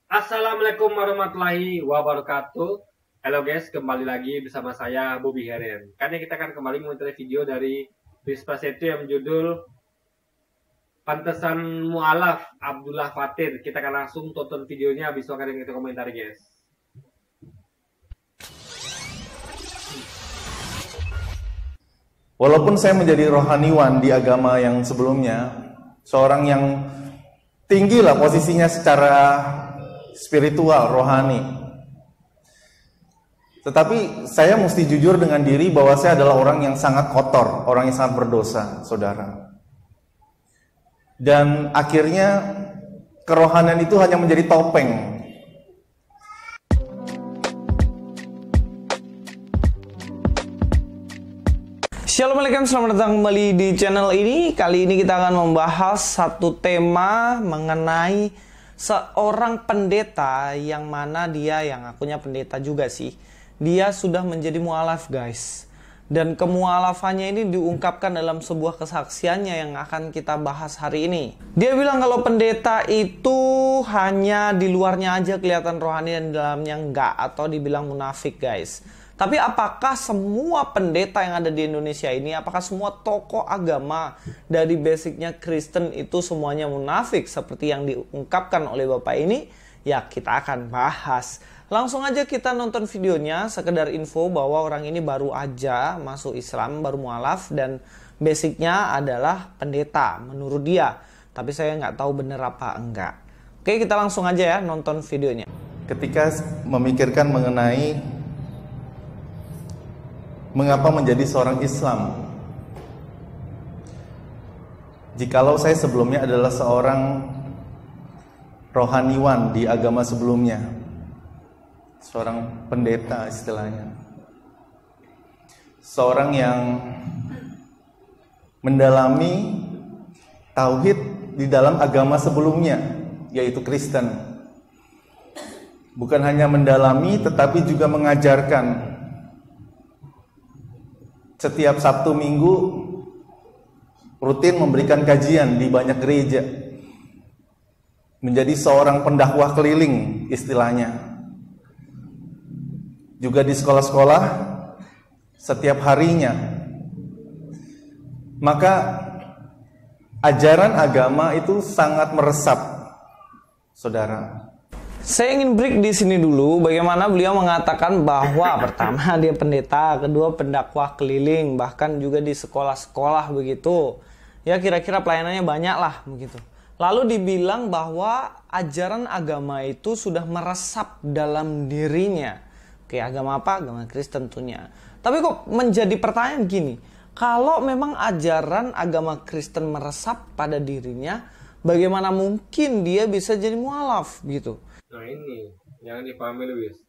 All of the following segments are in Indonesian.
Assalamualaikum warahmatullahi wabarakatuh. Halo guys, kembali lagi bersama saya Bobby Heren. Karena kita akan kembali mengomentari video dari Rispa Setu yang berjudul Pantesan Mu'alaf Abdullah Fatir. Kita akan langsung tonton videonya, habis itu akan kita komentari guys. Walaupun saya menjadi rohaniwan di agama yang sebelumnya, seorang yang tinggi lah posisinya secara spiritual, rohani. Tetapi saya mesti jujur dengan diri bahwa saya adalah orang yang sangat kotor, orang yang sangat berdosa, saudara. Dan akhirnya kerohanian itu hanya menjadi topeng. Assalamualaikum, selamat datang kembali di channel ini. Kali ini kita akan membahas satu tema mengenai seorang pendeta yang mana dia yang akunya pendeta juga sih. Dia sudah menjadi mualaf guys. Dan kemualafannya ini diungkapkan dalam sebuah kesaksiannya yang akan kita bahas hari ini. Dia bilang kalau pendeta itu hanya di luarnya aja kelihatan rohani dan di dalamnya enggak, atau dibilang munafik guys. Tapi apakah semua pendeta yang ada di Indonesia ini, apakah semua tokoh agama dari basicnya Kristen itu semuanya munafik seperti yang diungkapkan oleh Bapak ini? Ya, kita akan bahas. Langsung aja kita nonton videonya, sekedar info bahwa orang ini baru aja masuk Islam, baru mualaf, dan basicnya adalah pendeta menurut dia. Tapi saya nggak tahu bener apa enggak. Oke, kita langsung aja ya nonton videonya. Ketika memikirkan mengenai mengapa menjadi seorang Islam, jikalau saya sebelumnya adalah seorang rohaniwan di agama sebelumnya, seorang pendeta istilahnya, seorang yang mendalami tauhid di dalam agama sebelumnya, yaitu Kristen. Bukan hanya mendalami tetapi juga mengajarkan. Setiap Sabtu Minggu rutin memberikan kajian di banyak gereja. Menjadi seorang pendakwah keliling istilahnya. Juga di sekolah-sekolah setiap harinya. Maka ajaran agama itu sangat meresap, saudara. Saya ingin break di sini dulu bagaimana beliau mengatakan bahwa pertama dia pendeta, kedua pendakwah keliling, bahkan juga di sekolah-sekolah begitu. Ya kira-kira pelayanannya banyak lah begitu. Lalu dibilang bahwa ajaran agama itu sudah meresap dalam dirinya. Oke, agama apa? Agama Kristen tentunya. Tapi kok menjadi pertanyaan gini, kalau memang ajaran agama Kristen meresap pada dirinya, bagaimana mungkin dia bisa jadi mualaf gitu? Nah ini yang dipahami Luis.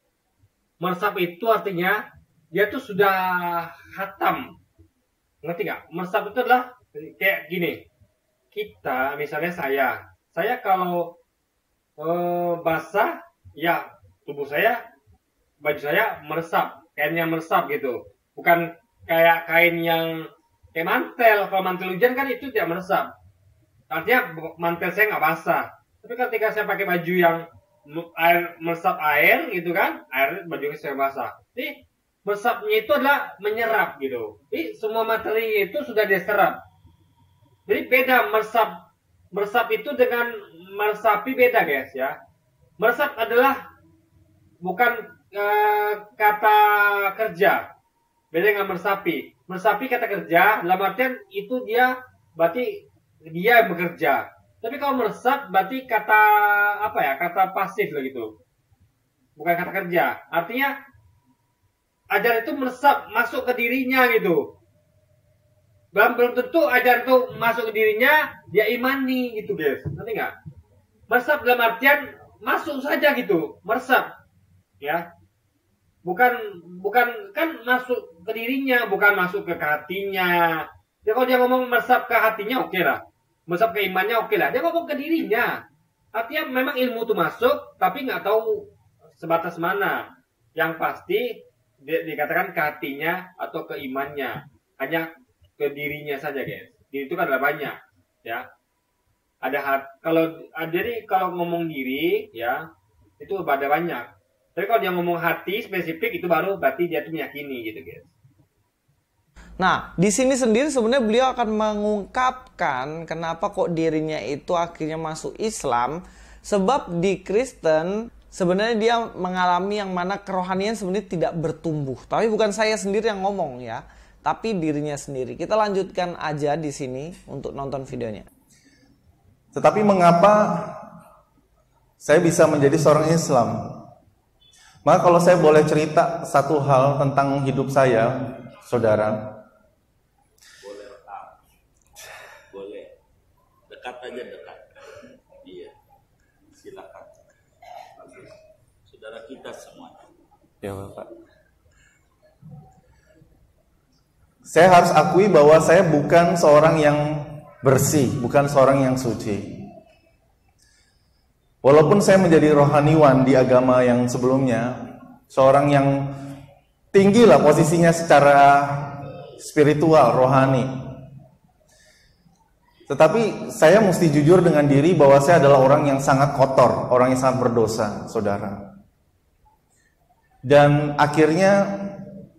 Meresap itu artinya dia tuh sudah khatam. Ngerti nggak? Meresap itu adalah kayak gini. Kita misalnya saya kalau basah, ya tubuh saya, baju saya meresap, kainnya meresap gitu. Bukan kayak kain yang kayak mantel. Kalau mantel hujan kan itu tidak meresap. Artinya mantel saya nggak basah. Tapi ketika saya pakai baju yang meresap air gitu kan, air bajunya saya basah. Jadi meresapnya itu adalah menyerap gitu. Jadi semua materi itu sudah diserap. Jadi beda meresap itu dengan meresapi beda guys ya. Meresap adalah bukan kata kerja. Beda dengan meresapi. Meresapi kata kerja, dalam artian itu dia berarti dia yang bekerja. Tapi kalau meresap berarti kata apa ya? Kata pasif lah gitu. Bukan kata kerja. Artinya ajaran itu meresap masuk ke dirinya gitu. Belum tentu ajaran itu masuk ke dirinya dia imani gitu guys. Nanti nggak? Meresap dalam artian masuk saja gitu. Meresap. Ya. Bukan kan masuk ke dirinya, bukan masuk ke hatinya. Ya kalau dia ngomong meresap ke hatinya oke lah. Meresap ke imannya oke lah. Dia ngomong ke dirinya. Artinya memang ilmu itu masuk, tapi nggak tahu sebatas mana. Yang pasti dikatakan ke hatinya atau ke imannya. Hanya ke dirinya saja guys. Diri itu kan ada banyak. Ya. Ada kalau jadi kalau ngomong diri ya Itu ada banyak. Tapi kalau dia ngomong hati spesifik, itu baru berarti dia tuh meyakini gitu guys. Nah, di sini sendiri sebenarnya beliau akan mengungkapkan kenapa kok dirinya itu akhirnya masuk Islam. Sebab di Kristen sebenarnya dia mengalami yang mana kerohanian sebenarnya tidak bertumbuh. Tapi bukan saya sendiri yang ngomong ya, tapi dirinya sendiri. Kita lanjutkan aja di sini untuk nonton videonya. Tetapi mengapa saya bisa menjadi seorang Islam? Maka kalau saya boleh cerita satu hal tentang hidup saya, saudara. Boleh rekam. Boleh. Dekat aja dekat. Iya. Silakan. Bagus. Saudara kita semua. Ya, Bapak. Saya harus akui bahwa saya bukan seorang yang bersih, bukan seorang yang suci. Walaupun saya menjadi rohaniwan di agama yang sebelumnya, seorang yang tinggi lah posisinya secara spiritual, rohani. Tetapi saya mesti jujur dengan diri bahwa saya adalah orang yang sangat kotor, orang yang sangat berdosa, saudara. Dan akhirnya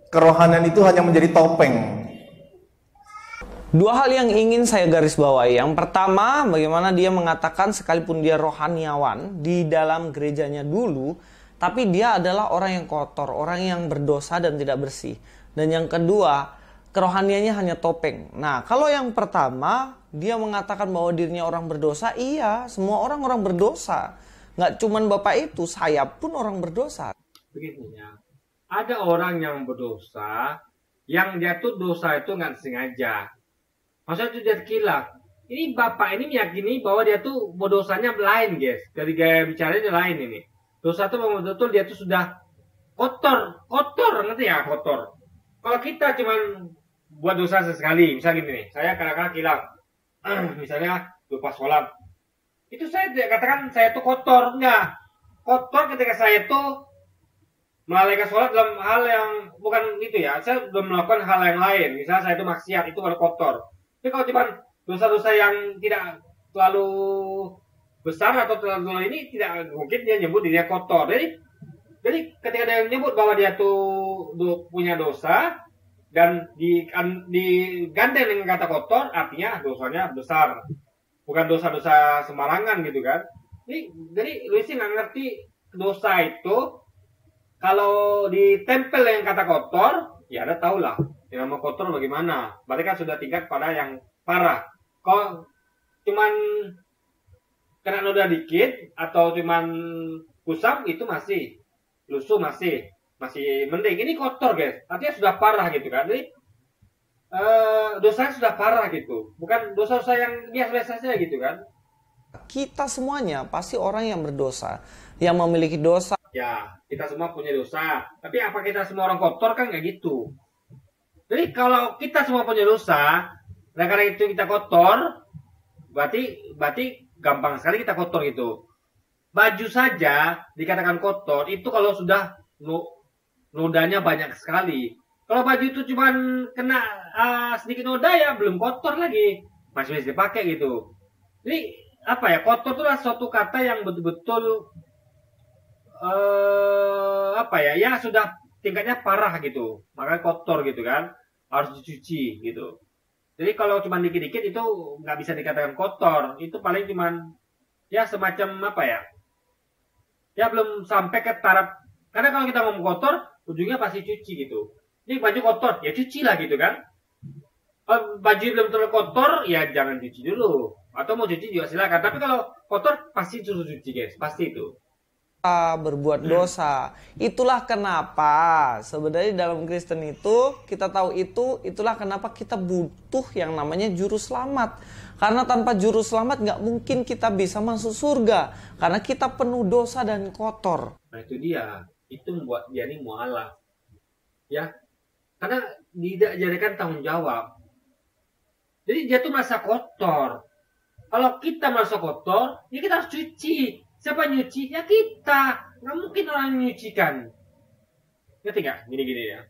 kerohanian itu hanya menjadi topeng. Dua hal yang ingin saya garis bawahi. Yang pertama, bagaimana dia mengatakan sekalipun dia rohaniawan di dalam gerejanya dulu, tapi dia adalah orang yang kotor, orang yang berdosa dan tidak bersih. Dan yang kedua, kerohaniannya hanya topeng. Nah, kalau yang pertama, dia mengatakan bahwa dirinya orang berdosa, iya, semua orang berdosa. Nggak cuman Bapak itu, saya pun orang berdosa. Begini ya, ada orang yang berdosa, yang dia tuh dosa itu nggak sengaja. Maksudnya itu dia kilaf. Ini bapak ini meyakini bahwa dia tuh dosanya lain guys. Dari gaya bicaranya lain ini. Dosa tuh memang betul dia tuh sudah kotor, ngerti ya, kotor. Kalau kita cuman buat dosa sesekali, misalnya gini nih, saya kadang-kadang kilaf, misalnya lupa sholat, itu saya tidak katakan saya tuh kotor, enggak. Kotor ketika saya tuh melalaikan sholat dalam hal yang bukan itu ya, saya belum melakukan hal yang lain, misalnya saya itu maksiat, itu baru kotor. Tapi kalau cuma dosa-dosa yang tidak terlalu besar atau terlalu ini, tidak mungkin dia nyebut dirinya kotor. Jadi ketika dia nyebut bahwa dia tuh punya dosa dan digandeng dengan kata kotor, artinya dosanya besar, bukan dosa-dosa sembarangan gitu kan. Jadi Luisi nggak ngerti dosa itu kalau ditempel dengan kata kotor, ya ada tahu lah. Yang nama kotor bagaimana? Berarti kan sudah tingkat pada yang parah. Kalau cuman kena noda dikit atau cuman kusam itu masih lusuh masih mending. Ini kotor guys. Artinya sudah parah gitu kan. Jadi dosanya sudah parah gitu. Bukan dosa-dosa yang biasa-biasa saja gitu kan. Kita semuanya pasti orang yang berdosa, yang memiliki dosa. Ya, kita semua punya dosa. Tapi apa kita semua orang kotor kan nggak gitu. Jadi kalau kita semua punya dosa, dan karena itu kita kotor, berarti gampang sekali kita kotor gitu. Baju saja dikatakan kotor, itu kalau sudah nodanya banyak sekali. Kalau baju itu cuma kena sedikit noda ya belum kotor lagi, masih bisa dipakai gitu. Jadi apa ya, kotor itu adalah suatu kata yang betul-betul ya sudah tingkatnya parah gitu, makanya kotor gitu kan, harus dicuci gitu. Jadi kalau cuma dikit-dikit itu nggak bisa dikatakan kotor, itu paling cuman ya semacam ya belum sampai ke taraf. Karena kalau kita ngomong kotor, ujungnya pasti cuci gitu. Ini baju kotor, ya cuci lah gitu kan. Kalau baju belum terlalu kotor, ya jangan cuci dulu. Atau mau cuci juga silakan. Tapi kalau kotor pasti suruh cuci guys, pasti itu. Berbuat dosa. Itulah kenapa sebenarnya dalam Kristen itu kita tahu itulah kenapa kita butuh yang namanya juru selamat. Karena tanpa juru selamat nggak mungkin kita bisa masuk surga, karena kita penuh dosa dan kotor. Nah itu dia, itu membuat dia ini mualaf, ya, karena tidak dijadikan tanggung jawab. Jadi dia tuh merasa kotor. Kalau kita merasa kotor, ya kita harus cuci. Siapa nyuci? Ya kita. Nggak mungkin orang yang nyucikan. Ngerti nggak? Gini ya.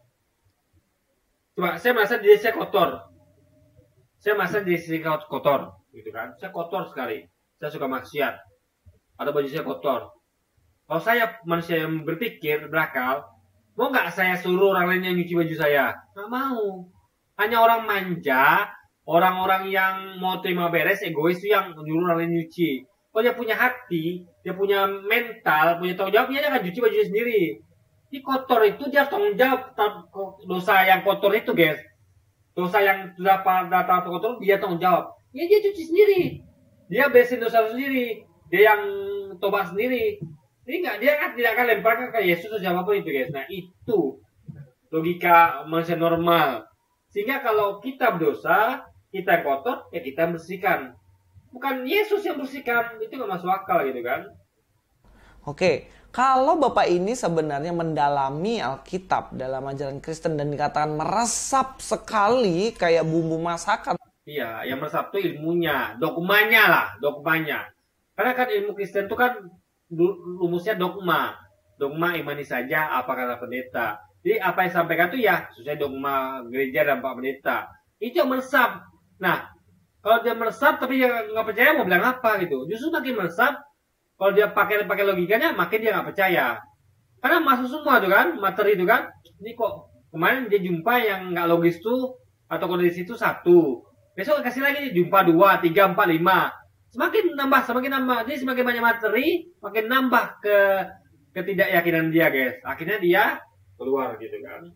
Coba, saya merasa diri saya kotor. Saya merasa diri saya kotor. Gitu kan. Saya kotor sekali. Saya suka maksiat. Atau baju saya kotor. Kalau saya manusia yang berpikir, berakal, mau nggak saya suruh orang lain yang nyuci baju saya? Nggak mau. Hanya orang manja, orang-orang yang mau terima beres, egois itu yang nyuruh orang lain nyuci. Kalau dia punya hati, dia punya mental, punya tanggung jawab, dia akan cuci bajunya sendiri. Di kotor itu dia tanggung jawab dosa yang kotor itu, guys. Dosa yang sudah pada kotor, dia tanggung jawab. Ya dia cuci sendiri. Dia beresin dosa sendiri. Dia yang tobat sendiri. Jadi dia kan tidak akan lemparkan ke Yesus atau siapapun itu, guys. Nah, itu logika manusia normal. Sehingga kalau kita berdosa, kita yang kotor, ya kita bersihkan. Bukan Yesus yang bersihkan, itu nggak masuk akal gitu kan. Oke, kalau Bapak ini sebenarnya mendalami Alkitab dalam ajaran Kristen dan dikatakan meresap sekali kayak bumbu masakan. Iya, yang meresap itu ilmunya, dogmanya. Karena kan ilmu Kristen itu kan rumusnya dogma. Dogma imani saja apa kata pendeta. Jadi apa yang disampaikan itu ya sesuai dogma gereja dan Pak Pendeta. Itu yang meresap. Nah, kalau dia meresap tapi dia nggak percaya mau bilang apa gitu. Justru makin meresap, kalau dia pakai logikanya makin dia nggak percaya. Karena masuk semua tuh kan, materi itu kan. Ini kok kemarin dia jumpa yang nggak logis tuh atau kondisi itu 1. Besok kasih lagi jumpa 2, 3, 4, 5. Semakin nambah. Jadi semakin banyak materi, makin nambah ketidakyakinan dia, guys. Akhirnya dia keluar gitu kan.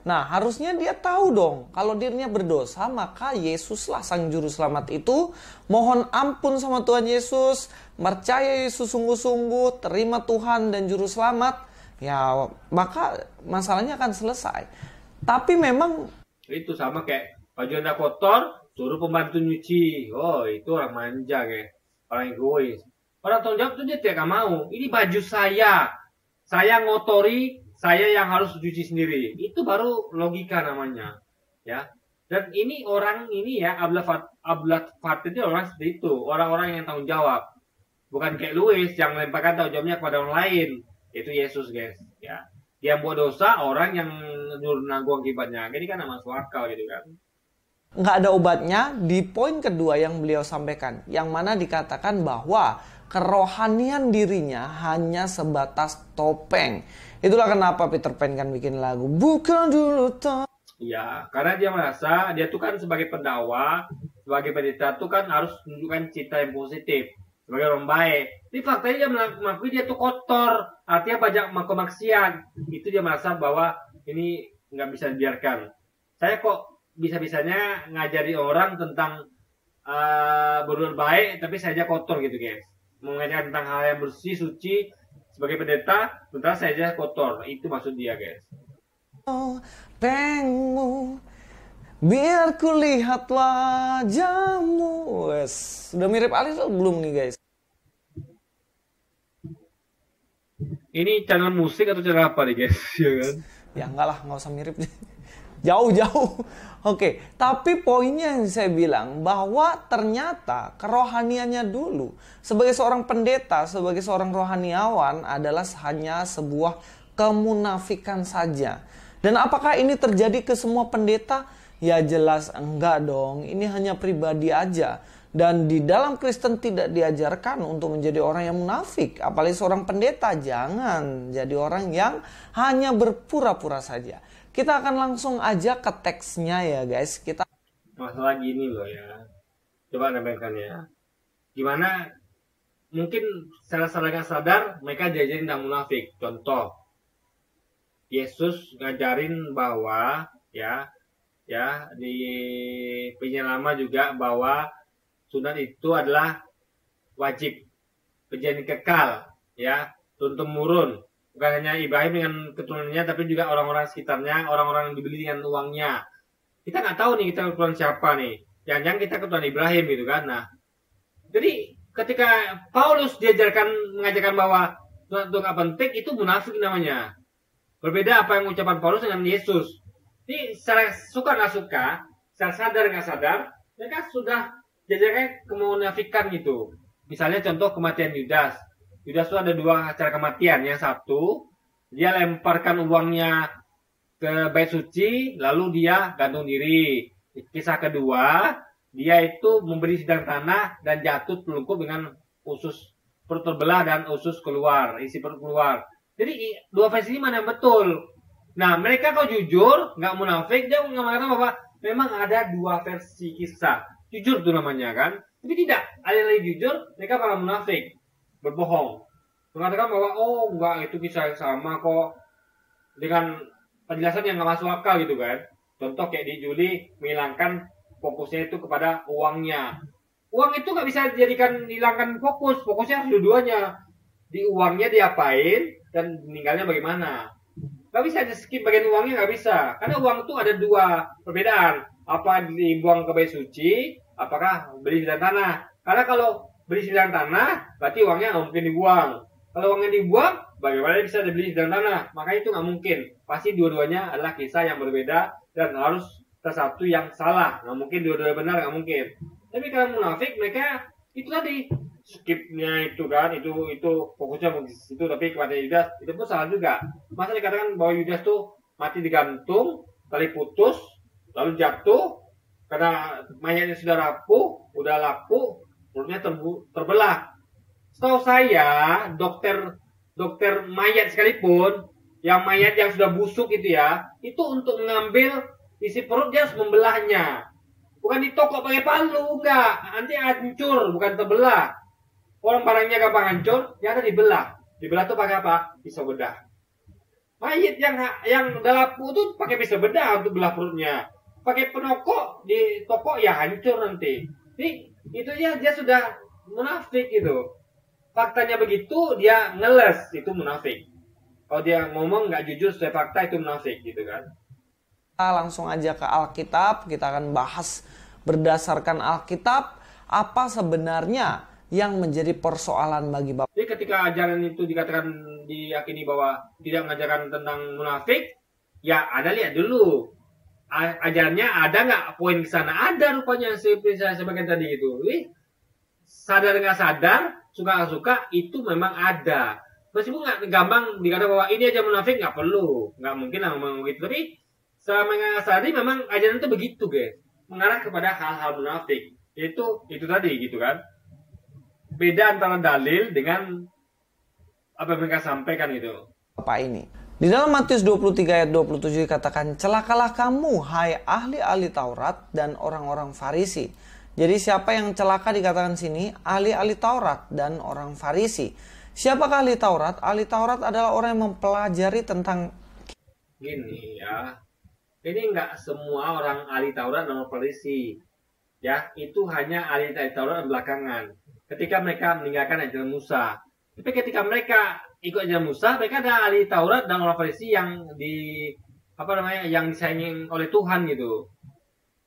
Nah, harusnya dia tahu dong kalau dirinya berdosa, maka Yesuslah sang juru selamat itu mohon ampun sama Tuhan Yesus, percaya Yesus sungguh-sungguh, terima Tuhan dan juru selamat, ya maka masalahnya akan selesai. Tapi memang itu sama kayak baju Anda kotor, suruh pembantu nyuci. Oh, itu orang manja, guys. Orang egois. Orang tanggung jawab itu dia tidak mau. Ini baju saya. Saya ngotori, saya yang harus cuci sendiri. Itu baru logika namanya. Ya. Dan ini orang ini ya, ablat fatin itu orang seperti itu. Orang-orang yang tanggung jawab. Bukan kayak Louis yang lemparkan tanggung jawabnya kepada orang lain. Itu Yesus, guys. Ya. Dia buat dosa, orang yang nyuruh nanggung akibatnya. Ini kan masuk akal gitu kan. nggak ada obatnya di poin kedua yang beliau sampaikan, yang mana dikatakan bahwa kerohanian dirinya hanya sebatas topeng. Itulah kenapa Peter Pan kan bikin lagu Bukan Dulu Iya, karena dia merasa dia tuh kan sebagai pendakwa, sebagai pendeta tuh kan harus menunjukkan cita yang positif sebagai orang baik. Tapi faktanya dia mengakui dia tuh kotor, artinya banyak maksiat. Itu dia merasa bahwa ini nggak bisa dibiarkan. Saya kok bisa-bisanya ngajari orang tentang berbuat baik, tapi saya aja kotor gitu, guys. Mengajarkan tentang hal yang bersih, suci sebagai pendeta, sementara saya aja kotor. Itu maksud dia, guys. Pengmu, biar ku lihat wajahmu. Wes, udah mirip Ali belum nih, guys? Ini channel musik atau channel apa nih, guys? Ya kan? Ya enggak lah, nggak usah mirip. Jauh-jauh. Oke, tapi poinnya yang saya bilang bahwa ternyata kerohaniannya dulu sebagai seorang pendeta, sebagai seorang rohaniawan adalah hanya sebuah kemunafikan saja. Dan apakah ini terjadi ke semua pendeta? Ya jelas enggak dong. Ini hanya pribadi aja. Dan di dalam Kristen tidak diajarkan untuk menjadi orang yang munafik. Apalagi seorang pendeta, jangan jadi orang yang hanya berpura-pura saja. Kita akan langsung aja ke teksnya ya guys. Masalah gini loh ya. Coba nambahkan ya. Gimana mungkin secara nggak sadar mereka diajarin tentang munafik. Contoh, Yesus ngajarin bahwa ya di Perjanjian Lama juga bahwa sunat itu adalah wajib, perjanjian kekal, ya, turun-temurun. Bukan hanya Ibrahim dengan keturunannya, tapi juga orang-orang sekitarnya, orang-orang yang dibeli dengan uangnya. Kita nggak tahu nih kita keturunan siapa nih. Jangan-jangan kita keturunan Ibrahim gitu kan. Nah, jadi ketika Paulus mengajarkan bahwa sunat itu nggak penting, itu munafik namanya. Berbeda apa yang ucapan Paulus dengan Yesus. Ini secara suka nggak suka, secara sadar nggak sadar, mereka sudah jajarkan kemunafikan gitu. Misalnya contoh kematian Yudas. Yudas itu ada dua cara kematian. Yang satu, dia lemparkan uangnya ke bait suci, lalu dia gantung diri. Kisah kedua, dia itu memberi sidang tanah dan jatuh terlungkup dengan usus perut terbelah dan usus keluar, isi perut keluar. Jadi dua versi ini mana yang betul? Nah, mereka kalau jujur, nggak munafik, dia mengatakan bahwa memang ada dua versi kisah. Jujur itu namanya kan. Tapi tidak, ada yang lagi jujur, mereka malah munafik, berbohong. Mengatakan bahwa, oh enggak, itu kisah yang sama kok. Dengan penjelasan yang nggak masuk akal gitu kan. Contoh kayak di Juli menghilangkan fokusnya itu kepada uangnya. Uang itu nggak bisa dijadikan hilangkan fokus. Fokusnya harus dua-duanya. Di uangnya diapain dan meninggalnya bagaimana. Nggak bisa di skip bagian uangnya, nggak bisa. Karena uang itu ada dua perbedaan. Apa dibuang ke bait suci, apakah beli di tanah. Karena kalau beli di tanah, berarti uangnya nggak mungkin dibuang. Kalau uangnya dibuang, bagaimana bisa dibeli di tanah? Makanya itu nggak mungkin. Pasti dua-duanya adalah kisah yang berbeda dan harus salah satu yang salah. Nggak mungkin dua-duanya benar, nggak mungkin. Tapi kalau munafik, mereka itu tadi skipnya itu kan, itu fokusnya ke situ, tapi kepada Yudas itu pun salah juga. Masa dikatakan bahwa Yudas tuh mati digantung, tali putus, lalu jatuh karena mayatnya sudah rapuh, udah lapuk, perutnya terbelah. Setahu saya, dokter mayat sekalipun, yang mayat yang sudah busuk itu ya, itu untuk mengambil isi perut dia harus membelahnya. Bukan ditokok pakai palu, enggak. Nanti hancur, bukan terbelah. Orang barangnya gampang hancur, dia ada dibelah. Dibelah tuh pakai apa? Pisau bedah. Mayit yang udah lapu tuh pakai pisau bedah untuk belah perutnya. Pakai penokok ditokok ya hancur nanti. Jadi itu ya dia sudah munafik gitu. Faktanya begitu, dia ngeles, itu munafik. Kalau dia ngomong nggak jujur sesuai fakta, itu munafik gitu kan. Kita langsung aja ke Alkitab, kita akan bahas berdasarkan Alkitab apa sebenarnya yang menjadi persoalan bagi Bapak. Jadi ketika ajaran itu dikatakan diyakini bahwa tidak mengajarkan tentang munafik, ya ada lihat dulu ajarannya ada nggak poin ke sana, ada rupanya sebagian tadi gitu. Sadar nggak sadar, suka nggak suka, itu memang ada. Meskipun nggak gampang dikatakan bahwa ini aja munafik, nggak perlu, nggak mungkin lah ngomong begitu. Tapi selama nggak sadar memang ajaran itu begitu guys, mengarah kepada hal-hal munafik. Itu tadi gitu kan. Beda antara dalil dengan apa yang mereka sampaikan itu. Apa ini? Di dalam Matius 23 ayat 27 dikatakan, celakalah kamu hai ahli-ahli Taurat dan orang-orang Farisi. Jadi siapa yang celaka dikatakan sini? Ahli-ahli Taurat dan orang Farisi. Siapakah ahli Taurat? Ahli Taurat adalah orang yang mempelajari tentang gini ya. Ini enggak semua orang ahli Taurat dan orang Farisi. Ya, itu hanya ahli Taurat belakangan. Ketika mereka meninggalkan ajaran Musa. Tapi ketika mereka ikut ajaran Musa, mereka ada ahli Taurat dan orang Farisi yang yang disayangi oleh Tuhan gitu.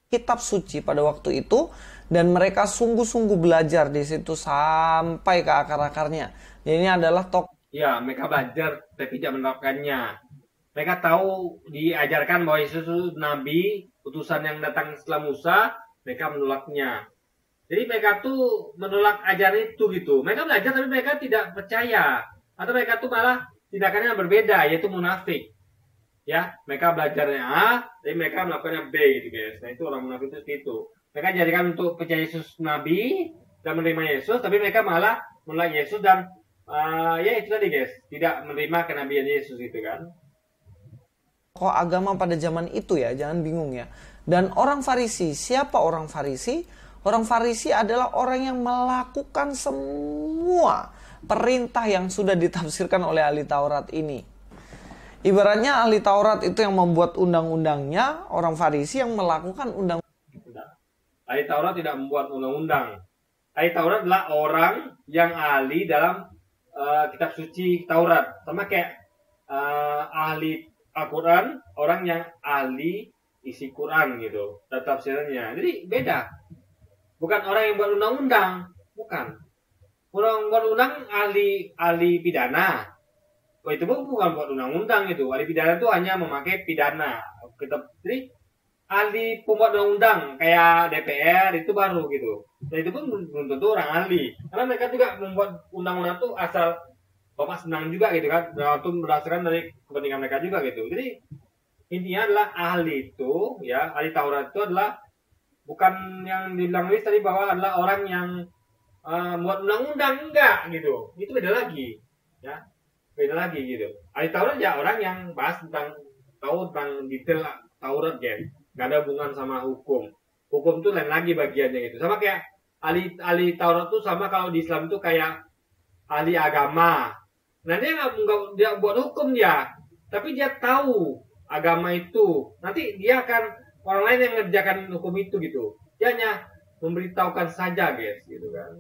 Kitab suci pada waktu itu, dan mereka sungguh-sungguh belajar di situ sampai ke akar-akarnya. Ini adalah ya, mereka belajar tapi tidak menerapkannya. Mereka tahu diajarkan bahwa Yesus itu nabi, utusan yang datang setelah Musa, mereka menolaknya. Jadi mereka tuh menolak ajaran itu gitu. Mereka belajar tapi mereka tidak percaya. Atau mereka tuh malah tindakannya berbeda, yaitu munafik. Ya, mereka belajarnya A, tapi mereka melakukannya B gitu guys. Nah itu orang munafik itu seperti itu. Mereka jadikan untuk percaya Yesus nabi dan menerima Yesus, tapi mereka malah menolak Yesus dan ya itu tadi guys, tidak menerima kenabian Yesus itu kan. Tokoh agama pada zaman itu ya, jangan bingung ya. Dan orang Farisi, siapa orang Farisi? Orang Farisi adalah orang yang melakukan semua perintah yang sudah ditafsirkan oleh ahli Taurat ini. Ibaratnya ahli Taurat itu yang membuat undang-undangnya, orang Farisi yang melakukan undang. Ahli Taurat tidak membuat undang-undang. Ahli Taurat adalah orang yang ahli dalam kitab suci Taurat. Sama kayak ahli Al-Quran, orang yang ahli isi Quran gitu, dan tafsirannya. Jadi beda. Bukan orang yang buat undang-undang, bukan. Orang buat undang ahli pidana. Oh, itu bukan buat undang-undang itu. Ahli pidana itu hanya memakai pidana. Jadi ahli pembuat undang-undang kayak DPR itu baru gitu. Dan itu pun belum tentu orang ahli. Karena mereka juga membuat undang-undang itu asal Bapak senang juga gitu kan. Itu berdasarkan dari kepentingan mereka juga gitu. Jadi intinya adalah ahli itu ya, ahli Taurat itu adalah bukan yang dibilang Luis tadi bahwa adalah orang yang buat undang-undang, enggak gitu. Itu beda lagi, ya, beda lagi gitu. Ahli Taurat ya orang yang bahas tahu tentang detail Taurat ya, nggak ada hubungan sama hukum. Hukum tuh lain lagi bagiannya gitu. Sama kayak ahli Taurat tuh sama kalau di Islam tuh kayak ahli agama. Nah dia nggak dia buat hukum dia, tapi dia tahu agama itu. Nanti dia akan orang lain yang ngerjakan hukum itu gitu. Dia hanya memberitahukan saja guys, gitu kan.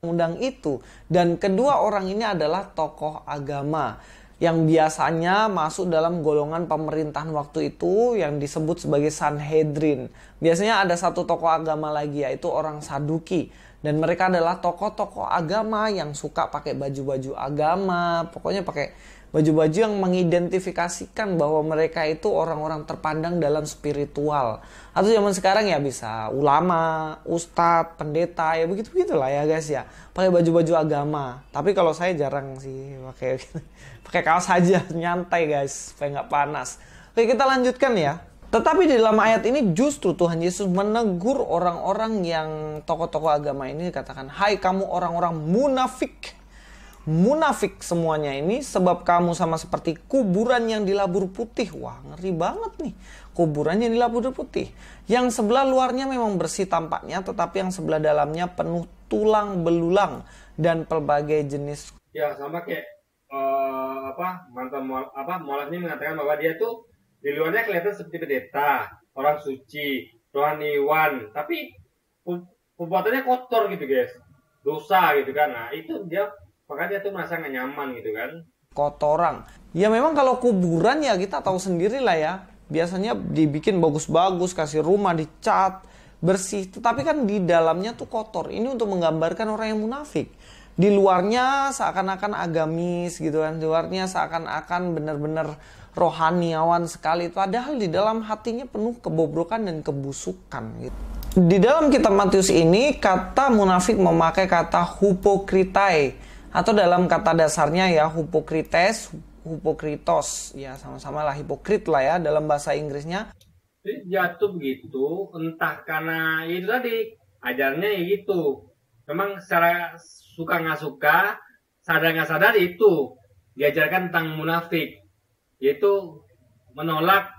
Undang itu. Dan kedua orang ini adalah tokoh agama yang biasanya masuk dalam golongan pemerintahan waktu itu yang disebut sebagai Sanhedrin. Biasanya ada satu tokoh agama lagi yaitu orang Saduki. Dan mereka adalah tokoh-tokoh agama yang suka pakai baju-baju agama. Pokoknya pakai baju-baju yang mengidentifikasikan bahwa mereka itu orang-orang terpandang dalam spiritual. Atau zaman sekarang ya bisa ulama, ustadz, pendeta, ya begitu-begitulah ya guys ya. Pakai baju-baju agama. Tapi kalau saya jarang sih pakai kaos saja, nyantai guys, supaya nggak panas. Oke, kita lanjutkan ya. Tetapi di dalam ayat ini justru Tuhan Yesus menegur orang-orang yang tokoh-tokoh agama ini, dikatakan, hai kamu orang-orang munafik. Munafik semuanya ini sebab kamu sama seperti kuburan yang dilabur putih. Wah, ngeri banget nih. Kuburan yang dilabur putih. Yang sebelah luarnya memang bersih tampaknya, tetapi yang sebelah dalamnya penuh tulang belulang dan pelbagai jenis. Ya sama kayak mantan mualaf ini mengatakan bahwa dia tuh di luarnya kelihatan seperti pendeta, orang suci, rohaniwan, tapi perbuatannya kotor gitu guys, dosa gitu kan. Nah itu dia, makanya dia tuh merasa gak nyaman gitu kan. Kotoran. Ya memang kalau kuburan ya kita tahu sendiri lah ya. Biasanya dibikin bagus-bagus, kasih rumah dicat, bersih. Tetapi kan di dalamnya tuh kotor. Ini untuk menggambarkan orang yang munafik. Di luarnya seakan-akan agamis gitu kan. Di luarnya seakan-akan benar-benar rohaniawan sekali. Padahal di dalam hatinya penuh kebobrokan dan kebusukan gitu. Di dalam kitab Matius ini kata munafik memakai kata hupokritai. Atau dalam kata dasarnya ya hupokrites, hupokritos. Ya sama-sama lah hipokrit lah ya dalam bahasa Inggrisnya. Jadi jatuh begitu entah karena itu tadi ajarnya ya gitu. Memang secara suka nggak suka, sadar nggak sadar itu diajarkan tentang munafik. Yaitu menolak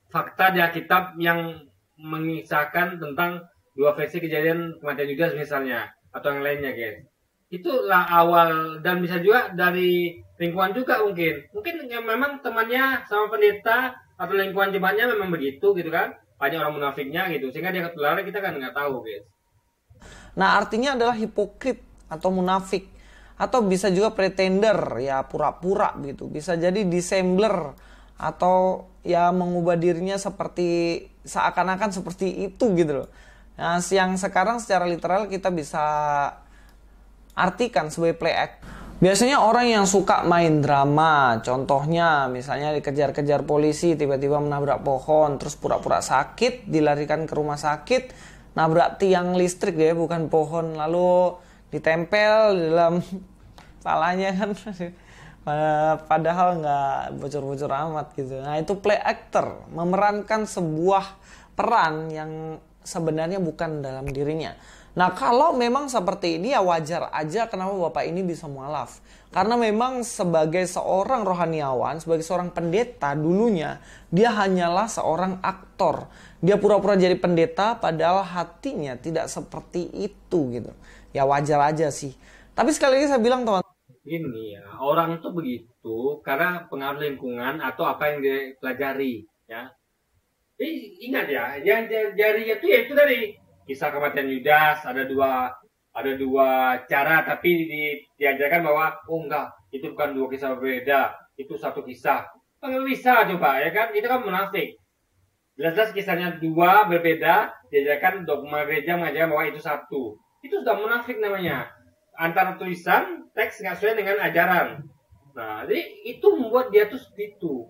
fakta di Alkitab yang mengisahkan tentang dua versi kejadian kematian Yudas misalnya. Atau yang lainnya guys. Itulah awal, dan bisa juga dari lingkungan juga mungkin yang memang temannya sama pendeta atau lingkungan jemaatnya memang begitu gitu kan, banyak orang munafiknya gitu sehingga dia ketularan, kita kan nggak tahu guys. Nah artinya adalah hipokrit atau munafik, atau bisa juga pretender ya pura-pura gitu, bisa jadi dissembler atau ya mengubah dirinya seperti seakan-akan seperti itu gitu loh. Nah yang sekarang secara literal kita bisa artikan sebagai play act. Biasanya orang yang suka main drama, contohnya misalnya dikejar-kejar polisi, tiba-tiba menabrak pohon, terus pura-pura sakit, dilarikan ke rumah sakit, nabrak tiang listrik ya, bukan pohon, lalu ditempel di dalam kepalanya kan, padahal nggak bocor-bocor amat gitu. Nah itu play actor, memerankan sebuah peran yang sebenarnya bukan dalam dirinya. Nah kalau memang seperti ini ya wajar aja kenapa bapak ini bisa mualaf. Karena memang sebagai seorang rohaniawan, sebagai seorang pendeta dulunya, dia hanyalah seorang aktor. Dia pura-pura jadi pendeta padahal hatinya tidak seperti itu gitu. Ya wajar aja sih. Tapi sekali lagi saya bilang teman, ini ya orang tuh begitu karena pengaruh lingkungan atau apa yang dia pelajari ya. Ingat ya, yang jari itu ya itu dari kisah kematian Yudas, ada dua cara, tapi diajarkan bahwa oh enggak, itu bukan dua kisah berbeda, itu satu kisah. Enggak bisa coba ya kan, itu kan munafik. Jelas-jelas kisahnya dua berbeda, diajarkan dogma gereja mengajarkan bahwa itu satu. Itu sudah munafik namanya. Antara tulisan, teks nggak sesuai dengan ajaran. Nah, jadi itu membuat dia tuh segitu.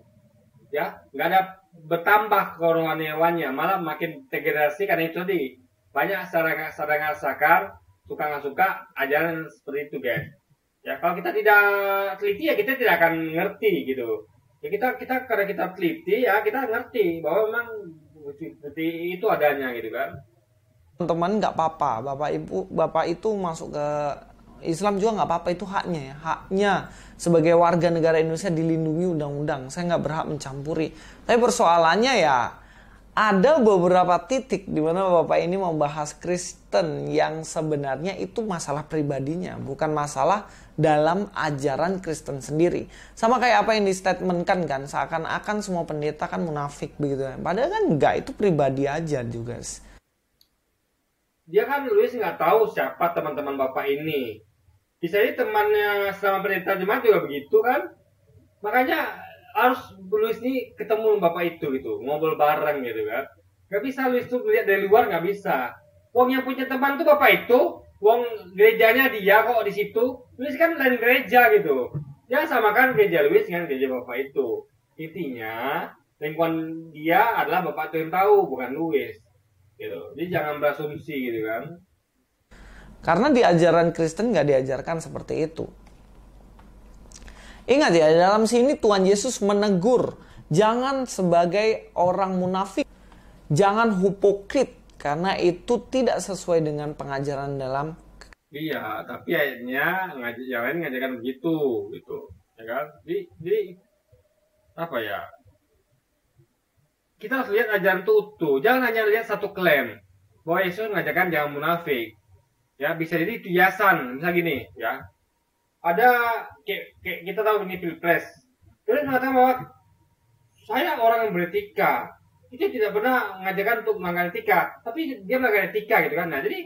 Ya, nggak ada bertambah kerohaniawannya, malah makin degradasi karena itu tadi. Banyak secara nggak sadar, suka nggak suka ajaran seperti itu guys. Ya kalau kita tidak teliti ya kita tidak akan ngerti gitu. Ya kita karena kita teliti ya kita ngerti bahwa memang seperti itu adanya gitu kan. teman-teman nggak apa-apa, bapak itu masuk ke Islam juga nggak apa-apa, itu haknya ya, haknya sebagai warga negara Indonesia dilindungi undang-undang. Saya nggak berhak mencampuri. Tapi persoalannya ya ada beberapa titik di mana bapak ini membahas Kristen yang sebenarnya itu masalah pribadinya, bukan masalah dalam ajaran Kristen sendiri. Sama kayak apa yang di-statementkan kan, seakan-akan semua pendeta kan munafik begitu. Padahal kan enggak, itu pribadi aja juga. Dia kan Luis nggak tahu siapa teman-teman bapak ini. Bisa jadi temannya sama pendeta jemaat juga begitu kan. Makanya harus Luis ini ketemu bapak itu gitu, ngobrol bareng gitu kan. Gak bisa Luis tuh melihat dari luar, nggak bisa. Wong yang punya teman tuh bapak itu, wong gerejanya dia kok di situ. Luis kan lain gereja gitu. Jangan samakan gereja Luis dengan gereja bapak itu. Intinya lingkungan dia adalah bapak itu yang tahu, bukan Luis. Gitu. Jadi jangan berasumsi gitu kan. Karena di ajaran Kristen nggak diajarkan seperti itu. Ingat ya, dalam sini Tuhan Yesus menegur, jangan sebagai orang munafik, jangan hipokrit, karena itu tidak sesuai dengan pengajaran dalam. Iya, tapi akhirnya yang lain ngajarkan begitu, gitu, ya kan? Jadi apa ya? Kita harus lihat ajaran itu utuh, jangan hanya lihat satu klaim bahwa Yesus mengajarkan jangan munafik. Ya, bisa jadi itu hiasan, misalnya gini, ya. Ada kayak kita tahu ini pilpres. Dia mengatakan bahwa saya orang yang beretika. Itu tidak pernah mengajarkan untuk melanggar etika, tapi dia melanggar etika gitu kan. Nah, jadi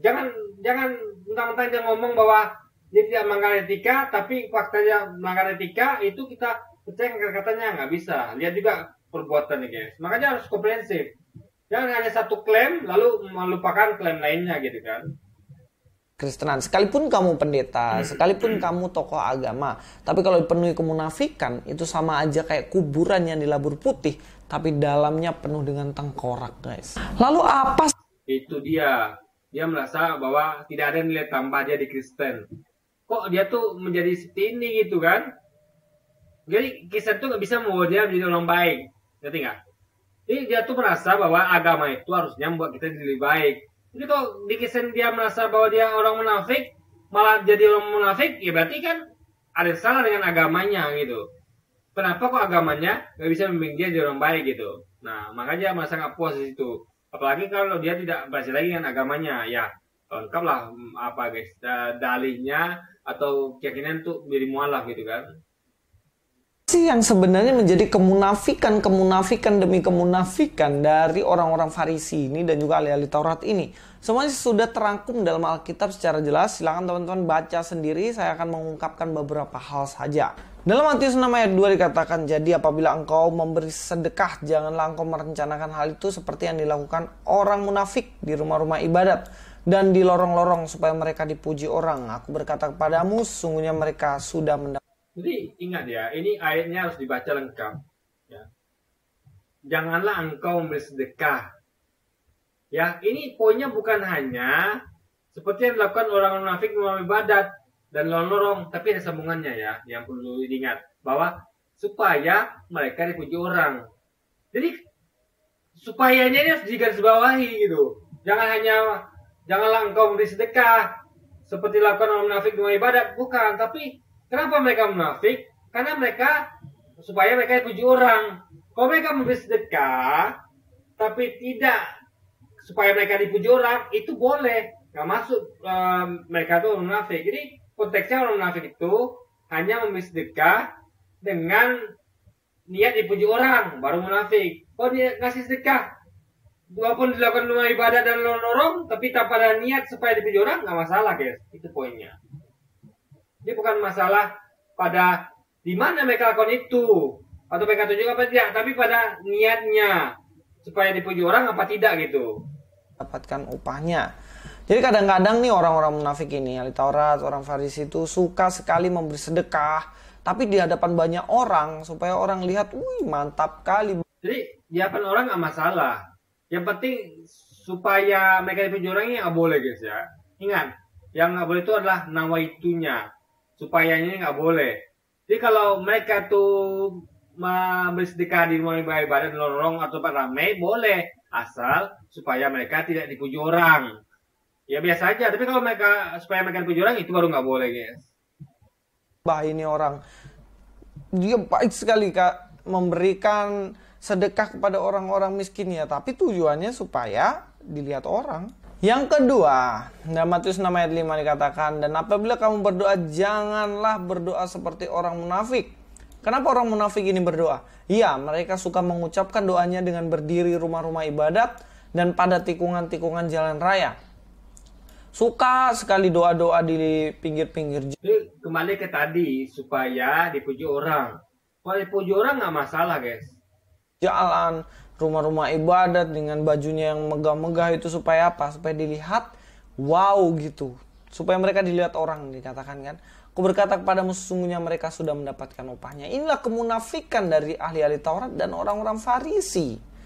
jangan mentang-mentang dia ngomong bahwa dia tidak melanggar etika, tapi faktanya melanggar etika, itu kita percaya kata-katanya, nggak bisa. Lihat juga perbuatannya, guys. Makanya harus komprehensif. Jangan hanya satu klaim lalu melupakan klaim lainnya gitu kan. Kristenan, sekalipun kamu pendeta, sekalipun kamu tokoh agama, tapi kalau dipenuhi kemunafikan, itu sama aja kayak kuburan yang dilabur putih, tapi dalamnya penuh dengan tengkorak, guys. Lalu apa? Itu dia merasa bahwa tidak ada nilai tambah dia di Kristen. Kok dia tuh menjadi seperti ini gitu kan? Jadi Kristen tuh nggak bisa membawa dia menjadi orang baik, ngerti nggak? Jadi dia tuh merasa bahwa agama itu harusnya membuat kita jadi lebih baik. Jadi kalau di Kristen dia merasa bahwa dia orang munafik, malah jadi orang munafik, ya berarti kan ada salah dengan agamanya gitu. Kenapa kok agamanya nggak bisa membimbing dia jadi orang baik gitu? Nah, makanya dia merasa nggak puas di situ. Apalagi kalau dia tidak berhasil lagi dengan agamanya, ya lengkap lah apa guys, dalihnya atau keyakinan untuk menjadi mualaf gitu kan. Sih yang sebenarnya menjadi kemunafikan demi kemunafikan dari orang-orang Farisi ini dan juga ahli-ahli Taurat ini. Semuanya sudah terangkum dalam Alkitab secara jelas. Silakan teman-teman baca sendiri. Saya akan mengungkapkan beberapa hal saja. Dalam Matius 6 ayat 2 dikatakan, jadi apabila engkau memberi sedekah, janganlah engkau merencanakan hal itu seperti yang dilakukan orang munafik di rumah-rumah ibadat dan di lorong-lorong supaya mereka dipuji orang. Aku berkata kepadamu, sungguhnya mereka sudah mendapat. Jadi ingat ya, ini ayatnya harus dibaca lengkap. Ya. Janganlah engkau memberi sedekah. Ya, ini poinnya bukan hanya seperti yang dilakukan orang munafik melalui ibadat dan lorong-lorong, tapi ada sambungannya ya, yang perlu diingat bahwa supaya mereka dipuji orang. Jadi supayanya ini harus digarisbawahi gitu. Janganlah engkau memberi sedekah seperti dilakukan orang munafik melalui ibadat, bukan, tapi kenapa mereka munafik? Karena supaya mereka dipuji orang. Kalau mereka memberi sedekah, tapi tidak supaya mereka dipuji orang, itu boleh. Nggak masuk mereka itu munafik. Jadi konteksnya orang munafik itu hanya memberi sedekah dengan niat dipuji orang, baru munafik. Kalau dia ngasih sedekah, walaupun dilakukan rumah ibadah dan lorong, tapi tanpa ada niat supaya dipuji orang, nggak masalah guys. Itu poinnya. Ini bukan masalah pada di mana mereka lakukan itu atau mereka tunjuk apa tidak, tapi pada niatnya supaya dipuji orang apa tidak gitu. Dapatkan upahnya. Jadi kadang-kadang nih orang-orang munafik ini, ahli Taurat, orang Farisi itu suka sekali memberi sedekah, tapi di hadapan banyak orang supaya orang lihat, wih mantap kali. Jadi di hadapan orang nggak masalah. Yang penting supaya mereka dipuji orangnya nggak boleh guys ya. Ingat, yang nggak boleh itu adalah nawaitunya. Supayanya nggak boleh. Jadi kalau mereka tuh memberi sedekah di rumah ibadah dan lorong atau tempat ramai boleh, asal supaya mereka tidak dipuji orang. Ya biasa aja, tapi kalau mereka supaya mereka dipuji orang itu baru nggak boleh, guys. Bah, ini orang dia baik sekali Kak, memberikan sedekah kepada orang-orang miskin ya, tapi tujuannya supaya dilihat orang. Yang kedua, dalam Matius 6 ayat 5 dikatakan, dan apabila kamu berdoa, janganlah berdoa seperti orang munafik. Kenapa orang munafik ini berdoa? Iya, mereka suka mengucapkan doanya dengan berdiri rumah-rumah ibadat dan pada tikungan-tikungan jalan raya. Suka sekali doa-doa di pinggir-pinggir. Jadi kembali ke tadi, supaya dipuji orang. Kalau dipuji orang nggak masalah, guys. Jalan, rumah-rumah ibadat dengan bajunya yang megah-megah itu supaya apa? Supaya dilihat wow gitu. Supaya mereka dilihat orang, dikatakan kan. Aku berkata kepadamu, sesungguhnya mereka sudah mendapatkan upahnya. Inilah kemunafikan dari ahli-ahli Taurat dan orang-orang Farisi.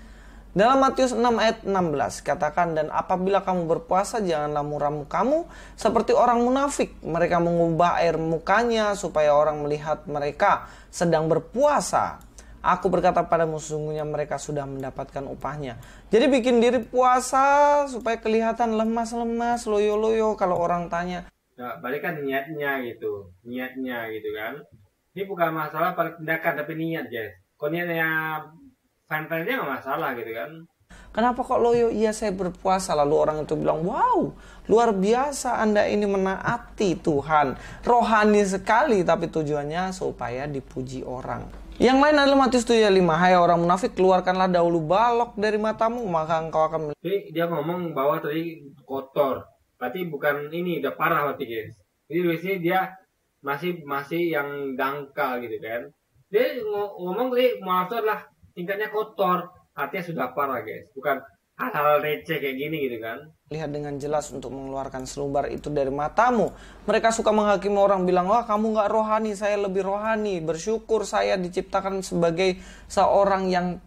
Dalam Matius 6 ayat 16 katakan, dan apabila kamu berpuasa janganlah muram mukamu seperti orang munafik. Mereka mengubah air mukanya supaya orang melihat mereka sedang berpuasa. Aku berkata padamu, sesungguhnya mereka sudah mendapatkan upahnya. Jadi bikin diri puasa supaya kelihatan lemas-lemas, loyo-loyo kalau orang tanya. Nah, balik kan niatnya gitu kan. Ini bukan masalah pada tindakan tapi niat, guys. Kalau niatnya fantasnya nggak masalah gitu kan. Kenapa kok loyo? Iya, saya berpuasa. Lalu orang itu bilang, wow, luar biasa Anda ini menaati Tuhan. Rohani sekali, tapi tujuannya supaya dipuji orang. Yang lain adalah Matius 7:5. Hai orang munafik, keluarkanlah dahulu balok dari matamu, maka engkau akan. Jadi dia ngomong bahwa tadi kotor. Berarti bukan ini, udah parah berarti, guys. Jadi di sini dia masih yang dangkal gitu kan. Dia ngomong tadi munafik adalah tingkatnya kotor, artinya sudah parah, guys. Bukan hal-hal receh kayak gini gitu kan. Lihat dengan jelas untuk mengeluarkan selumbar itu dari matamu. Mereka suka menghakimi orang, bilang, wah kamu gak rohani, saya lebih rohani. Bersyukur saya diciptakan sebagai seorang yang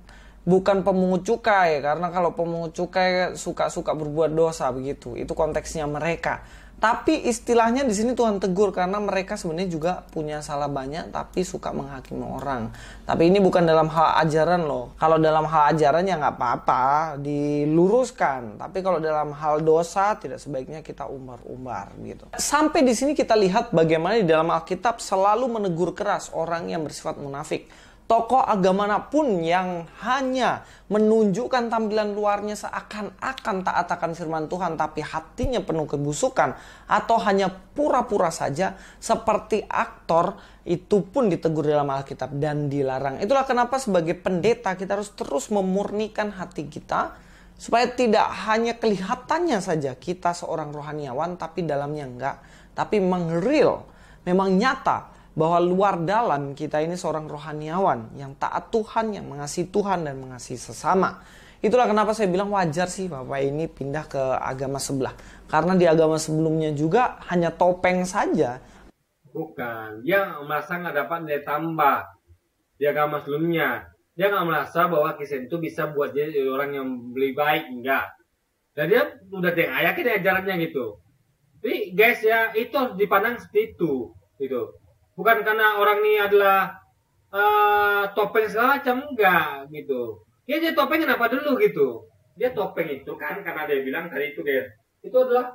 bukan pemungut cukai. Karena kalau pemungut cukai suka-suka berbuat dosa begitu. Itu konteksnya mereka. Tapi istilahnya di sini Tuhan tegur karena mereka sebenarnya juga punya salah banyak tapi suka menghakimi orang. Tapi ini bukan dalam hal ajaran loh. Kalau dalam hal ajaran ya nggak apa-apa, diluruskan. Tapi kalau dalam hal dosa tidak sebaiknya kita umbar-umbar gitu. Sampai di sini kita lihat bagaimana di dalam Alkitab selalu menegur keras orang yang bersifat munafik. Tokoh agama manapun yang hanya menunjukkan tampilan luarnya seakan-akan taat akan firman Tuhan tapi hatinya penuh kebusukan atau hanya pura-pura saja seperti aktor, itu pun ditegur dalam Alkitab dan dilarang. Itulah kenapa sebagai pendeta kita harus terus memurnikan hati kita supaya tidak hanya kelihatannya saja kita seorang rohaniawan tapi dalamnya enggak, tapi memang real, memang nyata bahwa luar dalam kita ini seorang rohaniawan yang taat Tuhan, yang mengasihi Tuhan dan mengasihi sesama. Itulah kenapa saya bilang wajar sih Bapak ini pindah ke agama sebelah. Karena di agama sebelumnya juga hanya topeng saja. Bukan, dia merasa nggak dapat nilai tambah di agama sebelumnya. Dia nggak merasa bahwa Kristen itu bisa buat dia orang yang lebih baik, enggak. Dan dia udah yakin ajarannya gitu. Jadi guys ya, itu harus dipandang seperti itu gitu. Bukan karena orang ini adalah topeng segala macam, enggak gitu. Dia topeng kenapa dulu gitu? Dia topeng itu kan karena dia bilang tadi itu guys. Itu adalah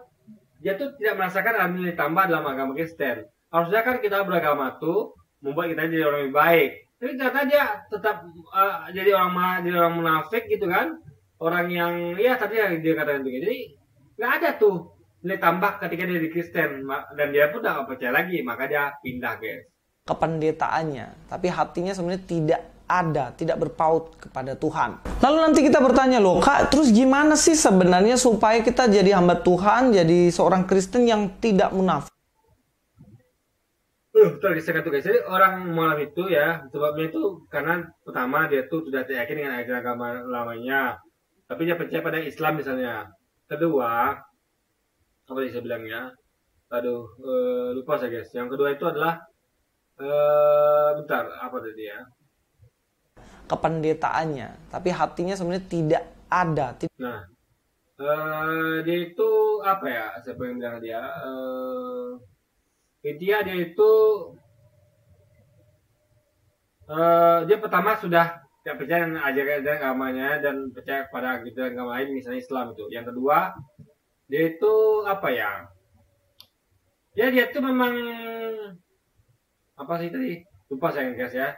dia tuh tidak merasakan ada nilai tambah dalam agama Kristen. Harusnya kan kita beragama tuh membuat kita jadi orang yang baik. Tapi ternyata dia tetap jadi orang munafik gitu kan. Orang yang ya tadi yang dia katakan itu. Jadi nggak ada tuh nilai tambah ketika dia di Kristen, dan dia pun udah gak percaya lagi, maka dia pindah guys. Kependetaannya, tapi hatinya sebenarnya tidak ada, tidak berpaut kepada Tuhan. Lalu nanti kita bertanya, loh Kak, terus gimana sih sebenarnya supaya kita jadi hamba Tuhan, jadi seorang Kristen yang tidak munafik? Betul guys. Jadi orang munafik itu ya, sebabnya itu karena pertama dia tuh sudah yakin dengan ajaran agama lamanya, tapi dia percaya pada Islam misalnya. Kedua, apa yang saya bilangnya? Lupa saya guys. Yang kedua itu adalah bentar, apa tadi ya? Kependetaannya, tapi hatinya sebenarnya tidak ada. Nah, dia itu apa ya? Siapa yang bilang dia? Dia itu dia pertama sudah tidak percaya dengan ajaran agamanya dan percaya pada ajaran agama lain, misalnya Islam itu. Yang kedua, dia itu apa ya? Ya dia itu memang apa sih tadi? Lupa saya guys ya.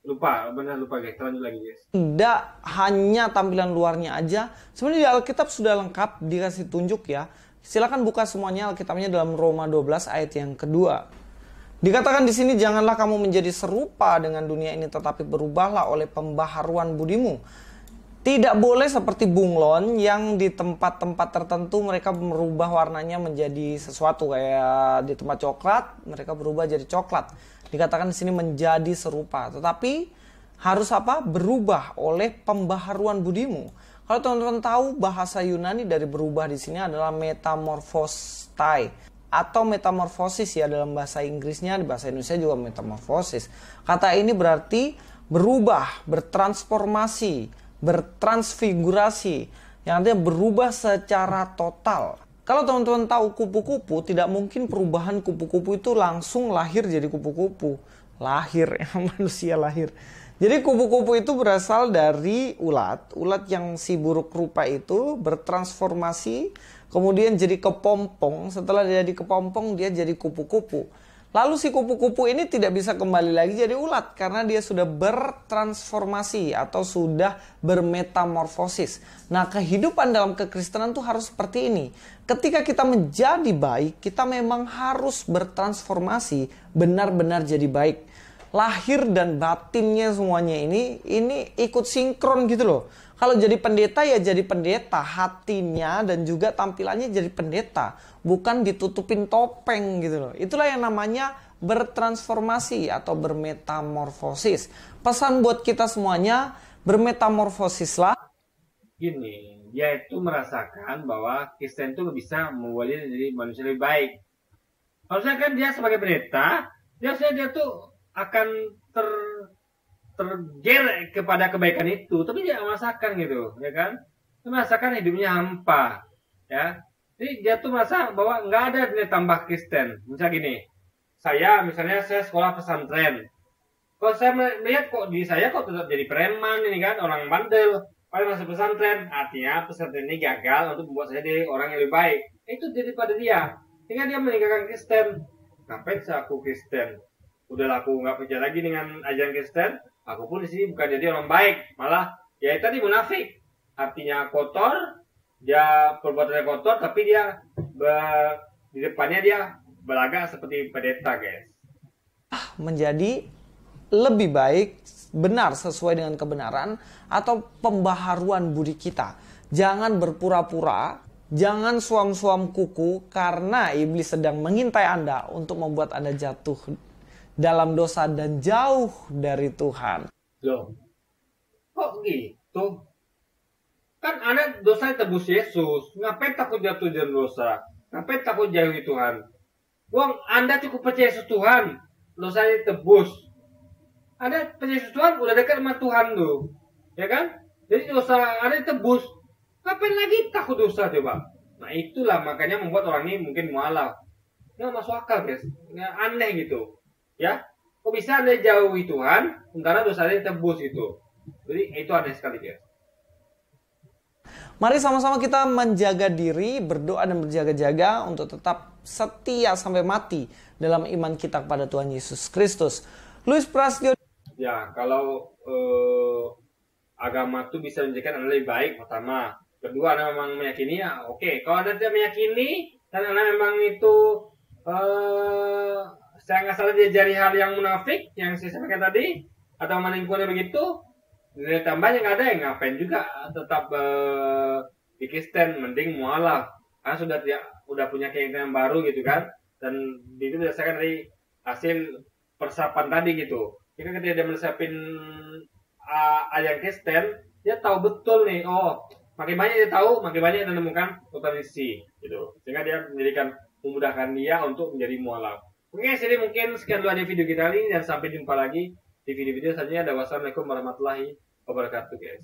Lupa guys. Lanjut lagi guys. Tidak hanya tampilan luarnya aja. Sebenarnya di Alkitab sudah lengkap dikasih tunjuk ya. Silakan buka semuanya Alkitabnya dalam Roma 12 ayat yang kedua. Dikatakan di sini, janganlah kamu menjadi serupa dengan dunia ini, tetapi berubahlah oleh pembaharuan budimu. Tidak boleh seperti bunglon yang di tempat-tempat tertentu mereka merubah warnanya menjadi sesuatu, kayak di tempat coklat mereka berubah jadi coklat. Dikatakan di sini menjadi serupa, tetapi harus apa? Berubah oleh pembaharuan budimu. Kalau teman-teman tahu, bahasa Yunani dari berubah di sini adalah metamorphostai atau metamorfosis ya, dalam bahasa Inggrisnya, di bahasa Indonesia juga metamorfosis. Kata ini berarti berubah, bertransformasi, bertransfigurasi, yang artinya berubah secara total. Kalau teman-teman tahu kupu-kupu, tidak mungkin perubahan kupu-kupu itu langsung lahir jadi kupu-kupu. Lahir, manusia lahir. Jadi kupu-kupu itu berasal dari ulat. Ulat yang si buruk rupa itu bertransformasi, kemudian jadi kepompong. Setelah dia jadi kepompong, dia jadi kupu-kupu. Lalu si kupu-kupu ini tidak bisa kembali lagi jadi ulat karena dia sudah bertransformasi atau sudah bermetamorfosis. Nah, kehidupan dalam kekristenan tuh harus seperti ini. Ketika kita menjadi baik, kita memang harus bertransformasi, benar-benar jadi baik. Lahir dan batinnya semuanya ini ikut sinkron gitu loh. Kalau jadi pendeta ya jadi pendeta, hatinya dan juga tampilannya jadi pendeta, bukan ditutupin topeng gitu loh. Itulah yang namanya bertransformasi atau bermetamorfosis. Pesan buat kita semuanya, bermetamorfosislah. Gini, dia itu merasakan bahwa Kristen itu bisa membuat dia jadi manusia lebih baik. Harusnya kan dia sebagai pendeta, dia tuh akan terger kepada kebaikan itu, tapi dia merasakan gitu, ya kan? Dia merasakan hidupnya hampa, ya. Jadi dia tuh merasa bahwa nggak ada nilai tambah Kristen. Misalnya gini, misalnya saya sekolah pesantren. Kalau saya melihat kok di saya kok tetap jadi preman ini kan, orang bandel, pada masa pesantren, artinya pesantren ini gagal untuk membuat saya jadi orang yang lebih baik. Itu daripada dia, sehingga dia meninggalkan Kristen. Ngapain sih aku Kristen? Udah aku nggak percaya lagi dengan ajaran Kristen. Aku pun di sini bukan jadi orang baik, malah ya tadi munafik. Artinya kotor, dia perbuatannya kotor, tapi dia di depannya dia berlagak seperti pendeta, guys. Menjadi lebih baik, benar sesuai dengan kebenaran, atau pembaharuan budi kita. Jangan berpura-pura, jangan suam-suam kuku, karena iblis sedang mengintai Anda untuk membuat Anda jatuh dalam dosa dan jauh dari Tuhan. Loh, kok gitu? Kan Anda dosa tebus Yesus. Ngapain takut jatuh dalam dosa? Ngapain takut jauhi Tuhan? Wong, Anda cukup percaya Yesus Tuhan, dosanya tebus. Anda percaya Yesus Tuhan, udah dekat sama Tuhan tuh, ya kan? Jadi dosa Anda tebus. Ngapain lagi takut dosa coba? Nah itulah makanya membuat orang ini mungkin mualaf. Nggak masuk akal, guys. Nggak, aneh gitu. Ya, kok bisa Anda jauhi Tuhan sementara dosanya tebus itu? Jadi itu aneh sekali, guys. Mari sama-sama kita menjaga diri, berdoa dan berjaga-jaga untuk tetap setia sampai mati dalam iman kita kepada Tuhan Yesus Kristus. Luis Prasetyo. Ya, kalau agama itu bisa menjadikan Anda lebih baik, pertama. Kedua, Anda memang meyakini, ya oke. Kalau Anda tidak meyakini dan Anda memang itu saya nggak salah diajari hal yang munafik yang saya sampaikan tadi, atau maningkunnya begitu, nilai tambahnya nggak ada, yang ngapain juga tetap di Kristen, mending mualaf karena sudah punya keyakinan baru gitu kan, dan itu berdasarkan dari hasil persapan tadi gitu. Jika ketika dia meresapin ajaran Kristen, dia tahu betul nih, oh makin banyak dia tahu, makin banyak dia menemukan potensi gitu, sehingga dia memudahkan dia untuk menjadi mualaf. Oke, jadi mungkin sekian dulu aja video kita kali ini, dan sampai jumpa lagi di video-video selanjutnya. Wassalamualaikum warahmatullahi wabarakatuh, guys.